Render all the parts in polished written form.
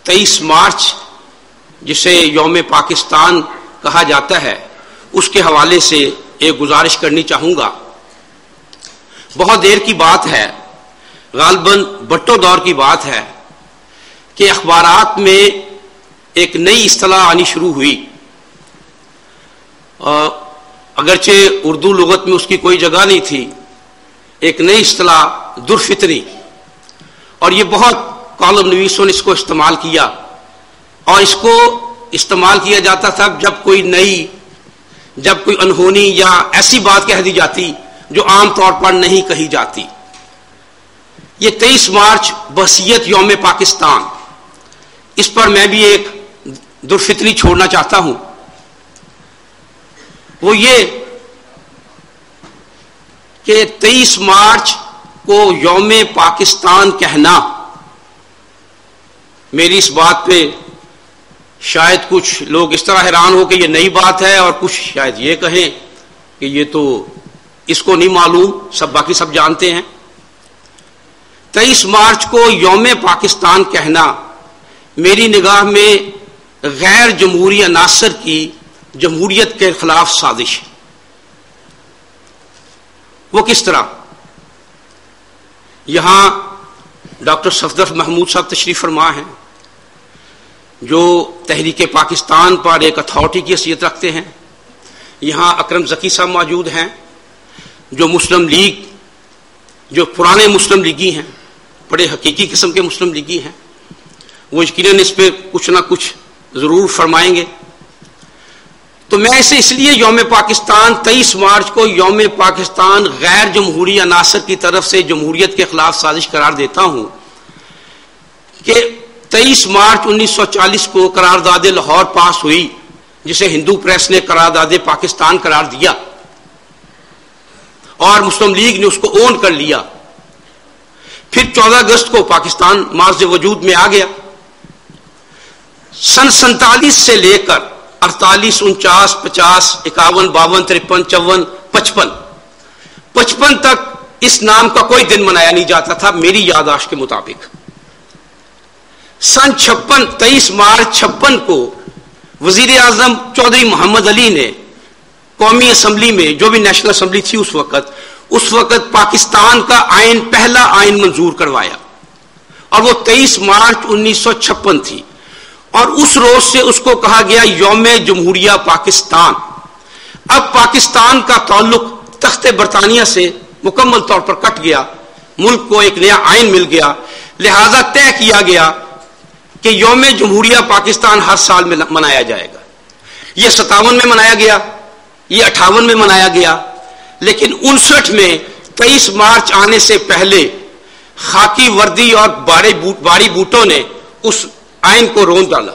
23 مارچ جسے یوم پاکستان کہا جاتا ہے اس کے حوالے سے ایک گزارش کرنی چاہوں گا. بہت دیر کی بات ہے، غالباً بھٹو دور کی بات ہے کہ اخبارات میں ایک نئی اصطلاح آنی شروع ہوئی. اگرچہ اردو لغت میں اس کی کوئی جگہ نہیں تھی. ایک نئی اصطلاح درفطری، اور یہ بہت کالم نویسوں نے اس کو استعمال کیا، اور اس کو استعمال کیا جاتا تھا جب کوئی انہونی یا ایسی بات کہہ دی جاتی جو عام طور پر نہیں کہی جاتی. یہ 23 مارچ بحیثیت یوم پاکستان، اس پر میں بھی ایک درفطری چھوڑنا چاہتا ہوں. وہ یہ کہ 23 مارچ کو یوم پاکستان کہنا، میری اس بات پہ شاید کچھ لوگ اس طرح حیران ہو کہ یہ نئی بات ہے، اور کچھ شاید یہ کہیں کہ یہ تو اس کو نہیں معلوم، باقی سب جانتے ہیں. 23 مارچ کو یوم پاکستان کہنا میری نگاہ میں غیر جمہوری عناصر کی جمہوریت کے خلاف سازش ہے. وہ کس طرح؟ یہاں ڈاکٹر صفدر محمود صاحب تشریف فرما ہیں جو تحریک پاکستان پر ایک اتھارٹی کی حیثیت رکھتے ہیں. یہاں اکرم ذکی صاحب موجود ہیں جو مسلم لیگ، جو پرانے مسلم لیگی ہیں، بڑے حقیقی قسم کے مسلم لیگی ہیں. وہ یقیناً اس پہ کچھ نہ کچھ ضرور فرمائیں گے. تو میں اسے اس لیے یوم پاکستان 23 مارچ کو یوم پاکستان غیر جمہوری عناصر کی طرف سے جمہوریت کے خلاف سازش قرار دیتا ہوں کہ 23 مارچ 1940 کو قرارداد لاہور پاس ہوئی، جسے ہندو پریس نے قرارداد پاکستان قرار دیا، اور مسلم لیگ نے اس کو اون کر لیا. پھر 14 اگست کو پاکستان معرض وجود میں آ گیا. سن 47 سے لے کر 48 49 50 51 52 53 54 55 تک اس نام کا کوئی دن منایا نہیں جاتا تھا میری یادداشت کے مطابق. سن 23 مارچ 56 کو وزیر اعظم چودھری محمد علی نے قومی اسمبلی میں، جو بھی نیشنل اسمبلی تھی اس وقت پاکستان کا آئین، پہلا آئین منظور کروایا، اور وہ 23 مارچ 1956 تھی. اور اس روز سے اس کو کہا گیا یوم جمہوریہ پاکستان. اب پاکستان کا تعلق تخت برطانیہ سے مکمل طور پر کٹ گیا، ملک کو ایک نیا آئین مل گیا، لہذا طے کیا گیا کہ یوم جمہوریہ پاکستان ہر سال میں منایا جائے گا. یہ 57 میں منایا گیا، یہ 58 میں منایا گیا، لیکن 59 میں 23 مارچ آنے سے پہلے خاکی وردی اور باری بوٹوں نے اس آئین کو رون ڈالا.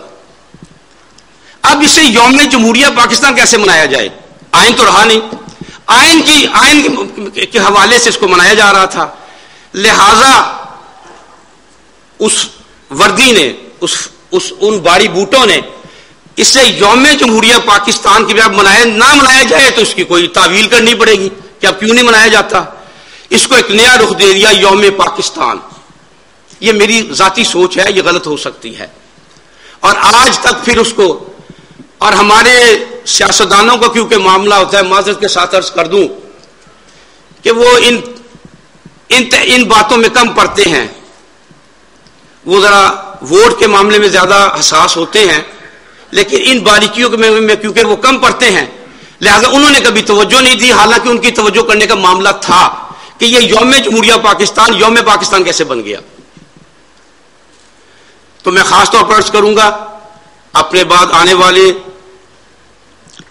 اب اسے یوم جمہوریہ پاکستان کیسے منایا جائے؟ آئین تو رہا نہیں، آئین کے حوالے سے اس کو منایا جا رہا تھا. لہذا اس وردی نے، ان باری بوٹوں نے اسے یوم جمہوریہ پاکستان کی بجائے نہ منایا جائے تو اس کی کوئی تعویل کرنی پڑے گی کہ اب کیوں نہیں منایا جاتا. اس کو ایک نیا رخ دے دیا یوم پاکستان. یہ میری ذاتی سوچ ہے، یہ غلط ہو سکتی ہے، اور آج تک پھر اس کو، اور ہمارے سیاستدانوں کو کیونکہ معاملہ ہوتا ہے، معذرت کے ساتھ عرض کر دوں کہ وہ ان باتوں میں کم پڑتے ہیں. وہ ذرا ووٹ کے معاملے میں زیادہ حساس ہوتے ہیں، لیکن ان باریکیوں میں کیونکہ وہ کم پڑتے ہیں، لہذا انہوں نے کبھی توجہ نہیں دی. حالانکہ ان کی توجہ کرنے کا معاملہ تھا کہ یہ یوم جمہوریہ پاکستان یوم پاکستان کیسے بن گیا. تو میں خاص طور پر عرض کروں گا اپنے بعد آنے والے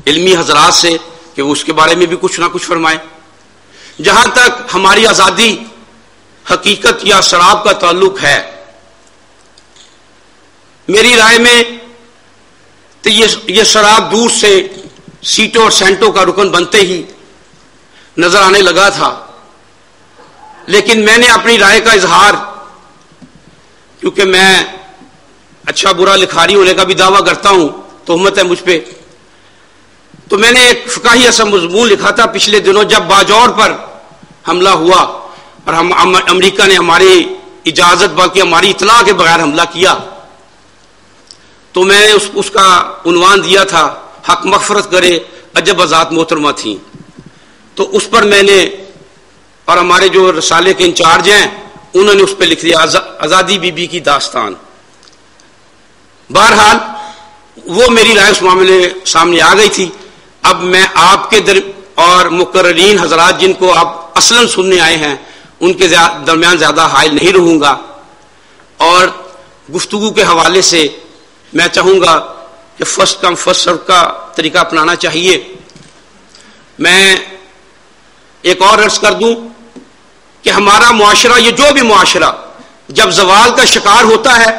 علمی حضرات سے کہ وہ اس کے بارے میں بھی کچھ نہ کچھ فرمائیں. جہاں تک ہماری آزادی، حقیقت یا شراب کا تعلق ہے، میری رائے میں تو یہ شراب دور سے سیٹوں اور سینٹوں کا رکن بنتے ہی نظر آنے لگا تھا. لیکن میں نے اپنی رائے کا اظہار، کیونکہ میں اچھا برا لکھاری ہونے کا بھی دعویٰ کرتا ہوں، تہمت ہے مجھ پہ، تو میں نے ایک فقاہی ایسا مضمون لکھا تھا پچھلے دنوں جب باجوڑ پر حملہ ہوا اور امریکہ نے ہماری اجازت بلکہ ہماری اطلاع کے بغیر حملہ کیا. تو میں نے اس کا عنوان دیا تھا حق مغفرت کرے عجب ذات محترمہ تھیں. تو اس پر میں نے اور ہمارے جو رسالے کے انچارج ہیں انہوں نے اس پہ لکھ دیا آزادی بی بی کی داستان. بہرحال وہ میری رائے اس معاملے سامنے آ گئی تھی. اب میں آپ کے اور مقررین حضرات جن کو آپ اصلاً سننے آئے ہیں ان کے درمیان زیادہ حائل نہیں رہوں گا، اور گفتگو کے حوالے سے میں چاہوں گا کہ فرسٹ کم فرسٹ سرو کا طریقہ اپنانا چاہیے. میں ایک اور عرض کر دوں کہ ہمارا معاشرہ، یہ جو بھی معاشرہ جب زوال کا شکار ہوتا ہے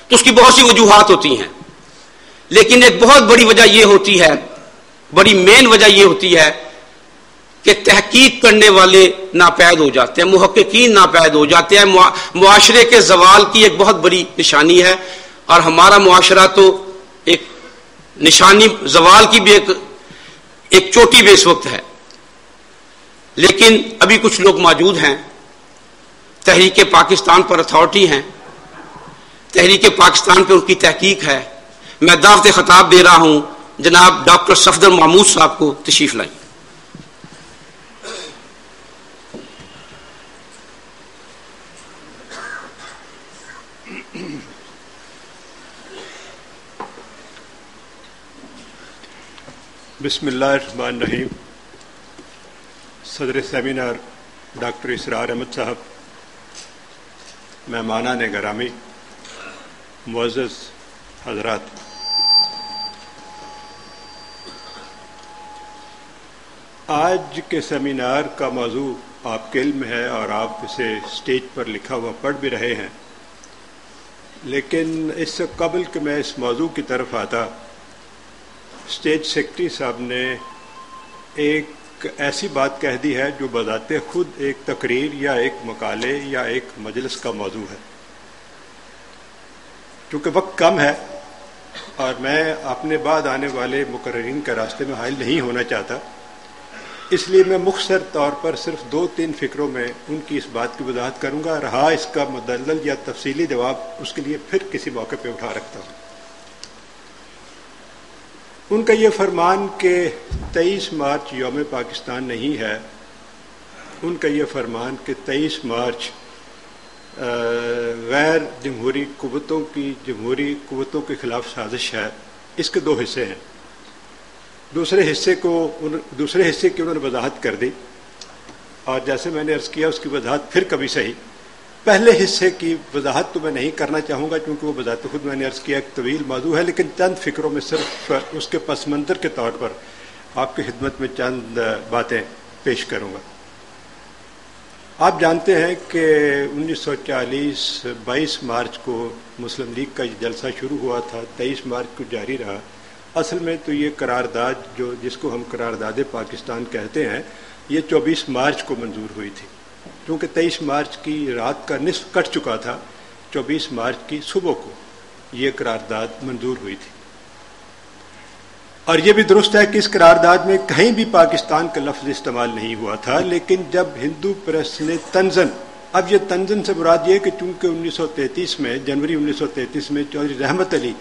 تو اس کی بہت سی وجوہات ہوتی ہیں، لیکن ایک بہت بڑی وجہ یہ ہوتی ہے، بڑی مین وجہ یہ ہوتی ہے کہ تحقیق کرنے والے ناپید ہو جاتے ہیں، محققین ناپید ہو جاتے ہیں. معاشرے کے زوال کی ایک بہت بڑی نشانی ہے، اور ہمارا معاشرہ تو ایک نشانی زوال کی بھی ایک چوٹی پہ اس وقت ہے. لیکن ابھی کچھ لوگ موجود ہیں، تحریک پاکستان پر اتھارٹی ہیں، تحریک پاکستان پہ ان کی تحقیق ہے. میں دعوت خطاب دے رہا ہوں جناب ڈاکٹر صفدر محمود صاحب کو، تشریف لائیں. بسم اللہ الرحمن الرحیم. صدر سیمینار ڈاکٹر اسرار احمد صاحب، مہمانان گرامی، معزز حضرات، آج کے سیمینار کا موضوع آپ کے علم ہے اور آپ اسے اسٹیج پر لکھا ہوا پڑھ بھی رہے ہیں، لیکن اس سے قبل کہ میں اس موضوع کی طرف آتا، اسٹیج سیکرٹری صاحب نے ایک ایسی بات کہہ دی ہے جو بذات خود ایک تقریر یا ایک مقالے یا ایک مجلس کا موضوع ہے. چونکہ وقت کم ہے اور میں اپنے بعد آنے والے مقررین کے راستے میں حائل نہیں ہونا چاہتا، اس لیے میں مختصر طور پر صرف 2-3 فکروں میں ان کی اس بات کی وضاحت کروں گا. رہا اس کا مدلل یا تفصیلی جواب اس کے لیے پھر کسی موقع پہ اٹھا رکھتا ہوں. ان کا یہ فرمان کہ 23 مارچ یوم پاکستان نہیں ہے، ان کا یہ فرمان کہ 23 مارچ غیر جمہوری قوتوں کے خلاف سازش ہے، اس کے 2 حصے ہیں. دوسرے حصے کی انہوں نے وضاحت کر دی، اور جیسے میں نے عرض کیا اس کی وضاحت پھر کبھی صحیح. پہلے حصے کی وضاحت تو میں نہیں کرنا چاہوں گا کیونکہ وہ بذات خود میں نے عرض کیا ایک طویل موضوع ہے، لیکن چند فکروں میں صرف اس کے پس منظر کے طور پر آپ کی خدمت میں چند باتیں پیش کروں گا. آپ جانتے ہیں کہ 1940 22 مارچ کو مسلم لیگ کا یہ جلسہ شروع ہوا تھا، 23 مارچ کو جاری رہا. اصل میں تو یہ قرارداد جس کو ہم قرارداد پاکستان کہتے ہیں، یہ 24 مارچ کو منظور ہوئی تھی. کیونکہ 23 مارچ کی رات کا نصف کٹ چکا تھا، 24 مارچ کی صبح کو یہ قرارداد منظور ہوئی تھی. اور یہ بھی درست ہے کہ اس قرارداد میں کہیں بھی پاکستان کا لفظ استعمال نہیں ہوا تھا، لیکن جب ہندو پریس نے تنزن، اب یہ تنزن سے مراد یہ کہ چونکہ 1933 میں جنوری 1933 میں چودھری رحمت علی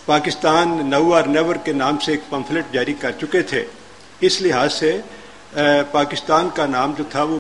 پاکستان نو اور نیور کے نام سے ایک پمفلٹ جاری کر چکے تھے، اس لحاظ سے پاکستان کا نام جو تھا وہ